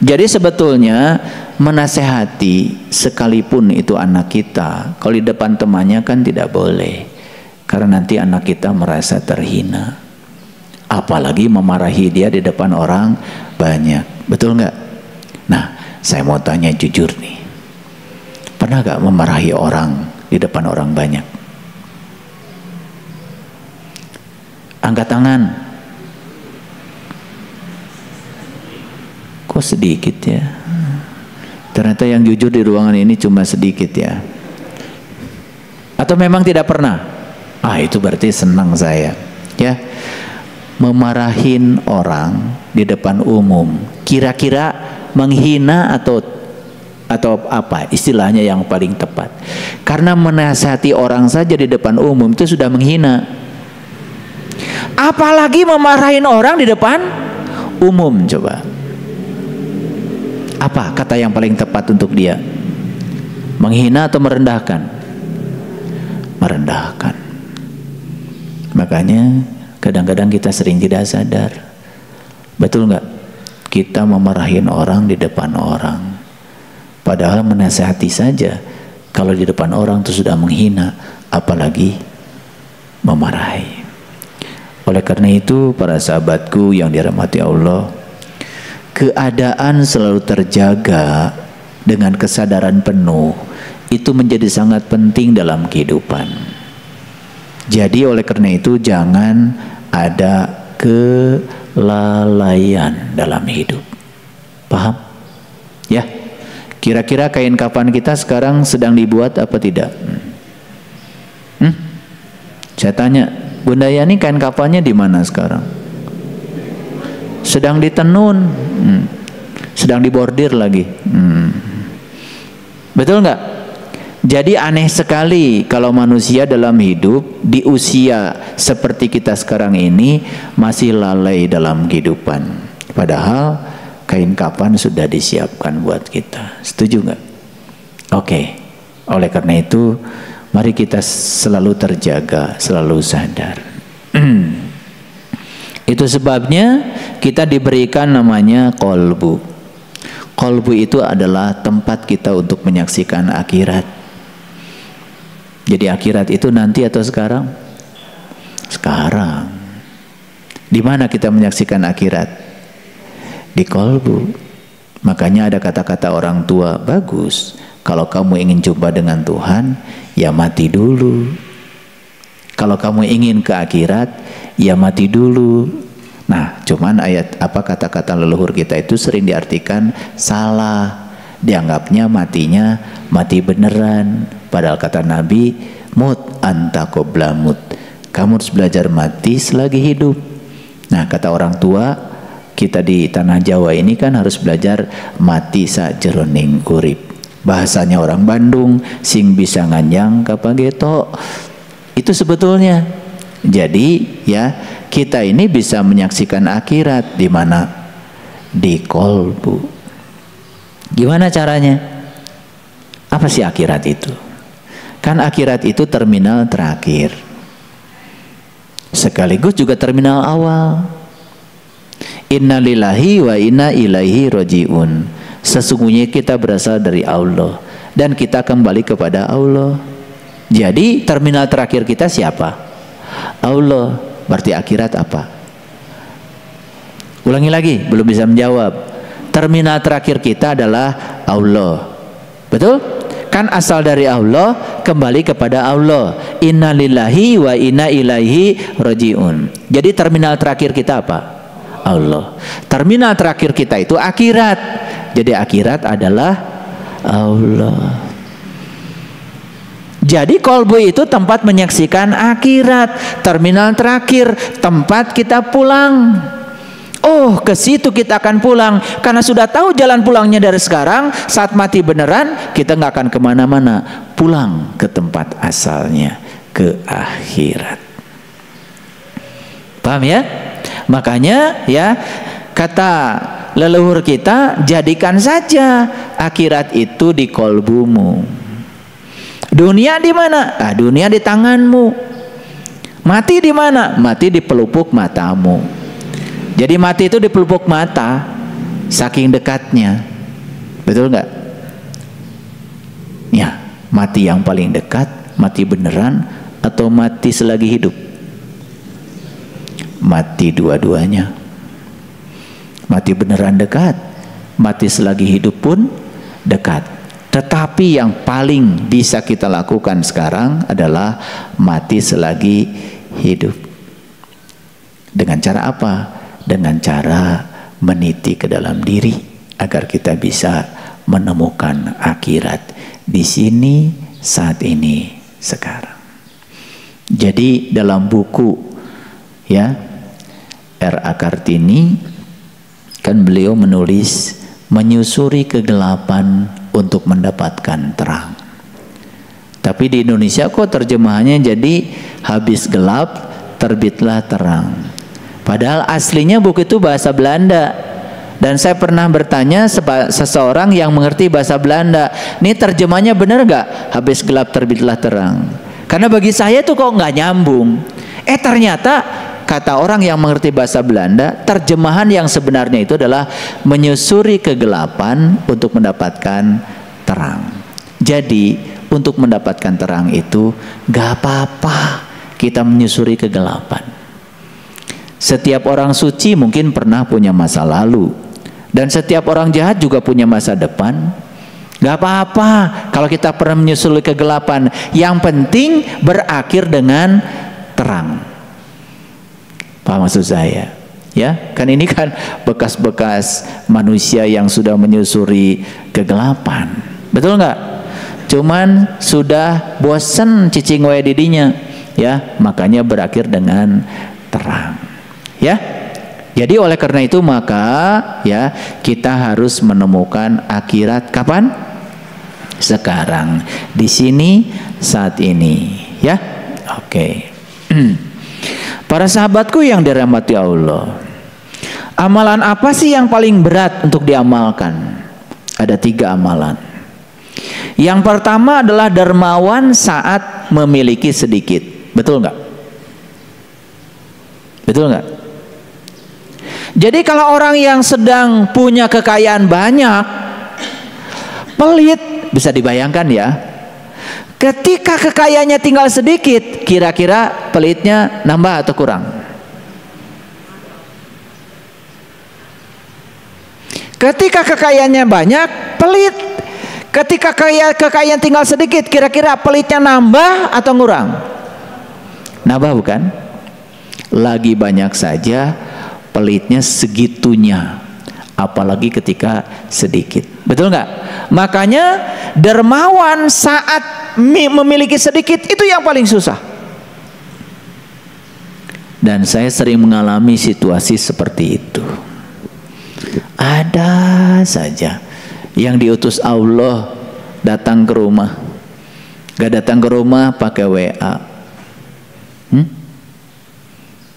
Jadi sebetulnya menasehati sekalipun itu anak kita, kalau di depan temannya kan tidak boleh, karena nanti anak kita merasa terhina. Apalagi memarahi dia di depan orang banyak, betul nggak? Nah, saya mau tanya jujur nih, pernah nggak memarahi orang di depan orang banyak? Angkat tangan. Kok sedikit ya? Ternyata yang jujur di ruangan ini cuma sedikit ya. Atau memang tidak pernah? Itu berarti senang saya. Ya, memarahin orang di depan umum, kira-kira menghina atau apa istilahnya yang paling tepat? Karena menasihati orang saja di depan umum itu sudah menghina. Apalagi memarahin orang di depan umum, coba. Apa kata yang paling tepat untuk dia? Menghina atau merendahkan? Merendahkan. Makanya kadang-kadang kita sering tidak sadar. Betul nggak? Kita memarahin orang di depan orang. Padahal menasihati saja, kalau di depan orang itu sudah menghina, apalagi memarahi. Oleh karena itu, para sahabatku yang dirahmati Allah, keadaan selalu terjaga dengan kesadaran penuh itu menjadi sangat penting dalam kehidupan. Jadi oleh karena itu jangan ada kelalaian dalam hidup. Paham? Ya. Kira-kira kain kafan kita sekarang sedang dibuat apa tidak? Saya tanya, Bunda Yani, kain kafannya di mana sekarang? Sedang ditenun, sedang dibordir lagi. Betul nggak? Jadi aneh sekali kalau manusia dalam hidup di usia seperti kita sekarang ini masih lalai dalam kehidupan. Padahal kain kafan sudah disiapkan buat kita. Setuju nggak? Oke. Oleh karena itu, mari kita selalu terjaga, selalu sadar. Itu sebabnya kita diberikan namanya kolbu. Kolbu itu adalah tempat kita untuk menyaksikan akhirat. Jadi akhirat itu nanti atau sekarang? Sekarang. Di mana kita menyaksikan akhirat? Di kolbu. Makanya ada kata-kata orang tua, bagus. Kalau kamu ingin jumpa dengan Tuhan, ya mati dulu. Kalau kamu ingin ke akhirat, ya mati dulu. Nah, cuman kata-kata leluhur kita itu sering diartikan salah. Dianggapnya matinya mati beneran. Padahal kata Nabi, mut anta qabla mut. Kamu harus belajar mati selagi hidup. Nah, kata orang tua kita di tanah Jawa ini kan harus belajar mati sajeroning urip. Bahasanya orang Bandung, sing bisa nganyang kapageto. Itu sebetulnya. Jadi ya, kita ini bisa menyaksikan akhirat di mana? Di kolbu. Gimana caranya? Apa sih akhirat itu? Kan akhirat itu terminal terakhir, sekaligus juga terminal awal. Inna lillahi wa inna ilaihi roji'un. Sesungguhnya kita berasal dari Allah dan kita kembali kepada Allah. Jadi terminal terakhir kita siapa? Allah. Berarti akhirat apa? Ulangi lagi, belum bisa menjawab. Terminal terakhir kita adalah Allah. Betul? Kan asal dari Allah, kembali kepada Allah. Inna lillahi wa inna ilaihi roji'un. Jadi terminal terakhir kita apa? Allah. Terminal terakhir kita itu akhirat. Jadi akhirat adalah Allah. Jadi kolbu itu tempat menyaksikan akhirat. Terminal terakhir, tempat kita pulang. Oh, ke situ kita akan pulang. Karena sudah tahu jalan pulangnya dari sekarang. Saat mati beneran, kita nggak akan kemana-mana. Pulang ke tempat asalnya, ke akhirat. Paham ya? Makanya ya, kata leluhur kita, jadikan saja akhirat itu di kolbumu. Dunia di mana? Ah, dunia di tanganmu. Mati di mana? Mati di pelupuk matamu. Jadi mati itu di pelupuk mata, saking dekatnya. Betul nggak? Ya, mati yang paling dekat, mati beneran atau mati selagi hidup? Mati dua-duanya. Mati beneran dekat, mati selagi hidup pun dekat. Tetapi yang paling bisa kita lakukan sekarang adalah mati selagi hidup. Dengan cara apa? Dengan cara meniti ke dalam diri agar kita bisa menemukan akhirat di sini, saat ini, sekarang. Jadi dalam buku ya R.A. Kartini kan beliau menulis menyusuri kegelapan untuk mendapatkan terang. Tapi di Indonesia kok terjemahannya jadi habis gelap terbitlah terang. Padahal aslinya buku itu bahasa Belanda. Dan saya pernah bertanya seseorang yang mengerti bahasa Belanda, ini terjemahnya benar gak? Habis gelap terbitlah terang. Karena bagi saya itu kok nggak nyambung. Ternyata kata orang yang mengerti bahasa Belanda, terjemahan yang sebenarnya itu adalah menyusuri kegelapan untuk mendapatkan terang. Jadi untuk mendapatkan terang itu gak apa-apa kita menyusuri kegelapan. Setiap orang suci mungkin pernah punya masa lalu, dan setiap orang jahat juga punya masa depan. Gak apa-apa kalau kita pernah menyusuri kegelapan. Yang penting berakhir dengan terang. Paham maksud saya? Ya, kan ini kan bekas-bekas manusia yang sudah menyusuri kegelapan. Betul nggak? Cuman sudah bosen cicing wae didinya, ya, makanya berakhir dengan terang. Ya, jadi oleh karena itu maka ya kita harus menemukan akhirat kapan? Sekarang, di sini, saat ini. Ya, oke. Para sahabatku yang dirahmati Allah, amalan apa sih yang paling berat untuk diamalkan? Ada 3 amalan. Yang pertama adalah dermawan saat memiliki sedikit. Betul nggak? Betul nggak? Jadi kalau orang yang sedang punya kekayaan banyak, pelit, bisa dibayangkan ya. Ketika kekayaannya tinggal sedikit, kira-kira pelitnya nambah atau kurang? Ketika kekayaannya banyak, pelit. Ketika kekayaan tinggal sedikit, kira-kira pelitnya nambah atau ngurang? Nambah bukan? Lagi banyak saja, pelitnya segitunya, apalagi ketika sedikit. Betul nggak? Makanya dermawan saat memiliki sedikit itu yang paling susah. Dan saya sering mengalami situasi seperti itu. Ada saja yang diutus Allah datang ke rumah. Gak datang ke rumah pakai WA.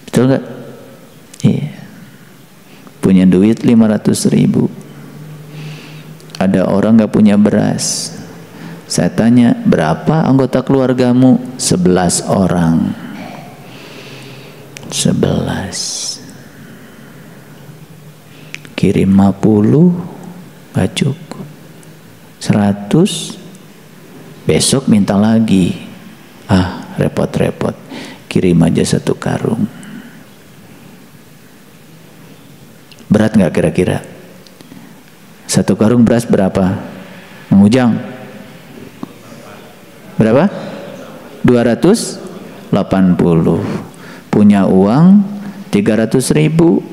Betul gak? Iya. Punya duit 500.000. Ada orang gak punya beras. Saya tanya, berapa anggota keluargamu? 11 orang. 11. Kirim 50 gak cukup. 100 besok minta lagi. Repot-repot. Kirim aja 1 karung. Berat gak kira-kira? 1 karung beras berapa? Mang Ujang? Berapa? 280. Punya uang 300.000.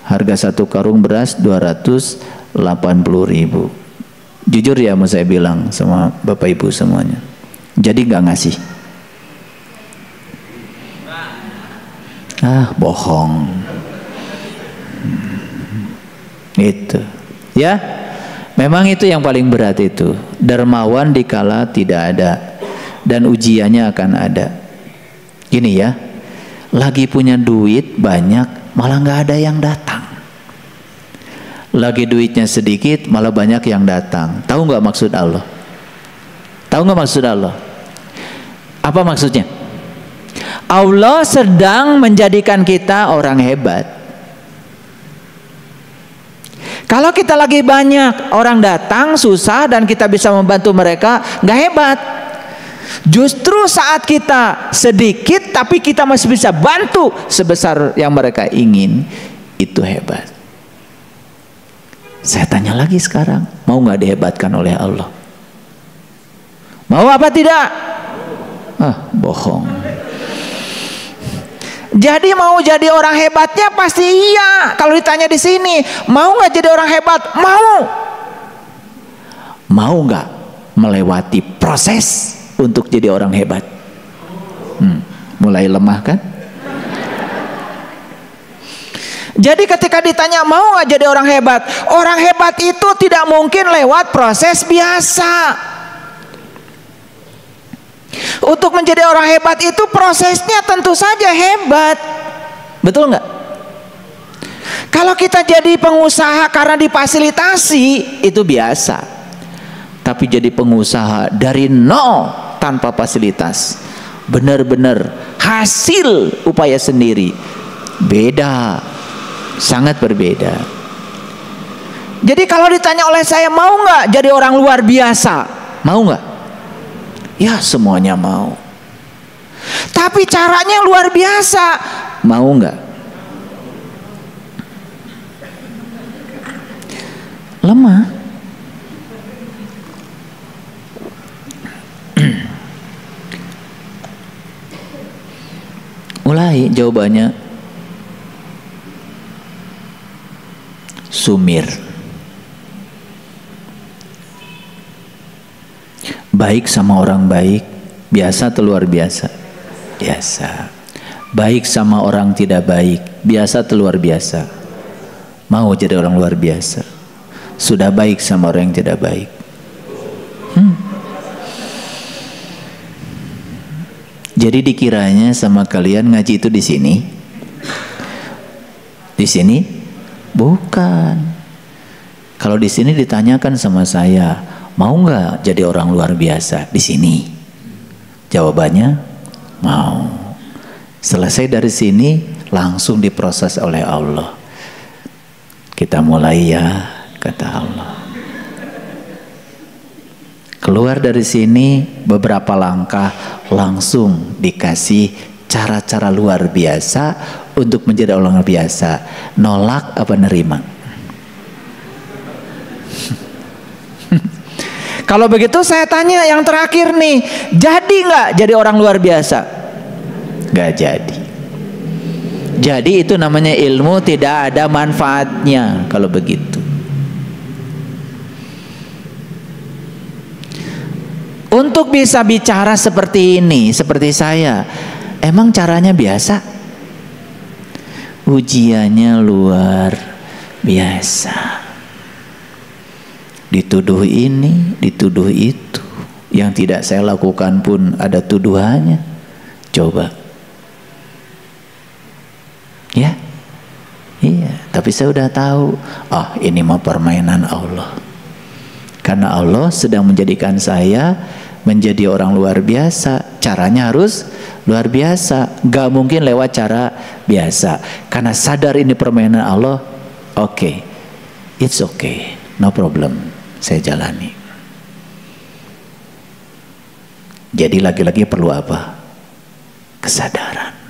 Harga 1 karung beras 280.000. Jujur ya mau saya bilang sama Bapak Ibu semuanya. Jadi nggak ngasih. Bohong. Itu. Ya. Memang itu yang paling berat itu. Dermawan dikala tidak ada dan ujiannya akan ada. Gini ya. Lagi punya duit banyak malah nggak ada yang datang. Lagi duitnya sedikit malah banyak yang datang. Tahu nggak maksud Allah? Tahu nggak maksud Allah? Apa maksudnya? Allah sedang menjadikan kita orang hebat. Kalau kita lagi banyak orang datang susah dan kita bisa membantu mereka, nggak hebat. Justru saat kita sedikit tapi kita masih bisa bantu sebesar yang mereka ingin, itu hebat. Saya tanya lagi sekarang, mau nggak dihebatkan oleh Allah? Mau apa tidak? Bohong. Jadi mau jadi orang hebatnya pasti iya. Kalau ditanya di sini, mau nggak jadi orang hebat? Mau. Mau nggak melewati proses untuk jadi orang hebat? Mulai lemah kan? Jadi ketika ditanya mau nggak jadi orang hebat itu tidak mungkin lewat proses biasa. Untuk menjadi orang hebat itu prosesnya tentu saja hebat. Betul nggak? Kalau kita jadi pengusaha karena difasilitasi itu biasa. Tapi jadi pengusaha dari nol tanpa fasilitas, benar-benar hasil upaya sendiri, beda, sangat berbeda. Jadi kalau ditanya oleh saya, mau nggak jadi orang luar biasa? Mau nggak? Ya semuanya mau. Tapi caranya luar biasa. Mau nggak? Lemah. Mulai jawabannya sumir. Baik sama orang baik, biasa atau luar biasa? Biasa. Baik sama orang tidak baik, biasa atau luar biasa? Mau jadi orang luar biasa. Sudah baik sama orang yang tidak baik. Jadi dikiranya sama kalian ngaji itu di sini? Di sini? Bukan. Kalau di sini ditanyakan sama saya, mau nggak jadi orang luar biasa di sini? Jawabannya mau. Selesai dari sini langsung diproses oleh Allah. Kita mulai ya, kata Allah. Keluar dari sini beberapa langkah langsung dikasih cara-cara luar biasa untuk menjadi orang biasa. Nolak apa nerima? Kalau begitu saya tanya yang terakhir nih, jadi nggak jadi orang luar biasa? Nggak jadi. Jadi itu namanya ilmu tidak ada manfaatnya kalau begitu. Untuk bisa bicara seperti ini, seperti saya, emang caranya biasa? ujiannya luar biasa. Dituduh ini, dituduh itu. Yang tidak saya lakukan pun ada tuduhannya. Coba. Ya. Iya, tapi saya udah tahu, ini mah permainan Allah. Karena Allah sedang menjadikan saya menjadi orang luar biasa. Caranya harus luar biasa. Gak mungkin lewat cara biasa. Karena sadar ini permainan Allah. Oke, it's okay, no problem. Saya jalani. Jadi lagi-lagi perlu apa? Kesadaran.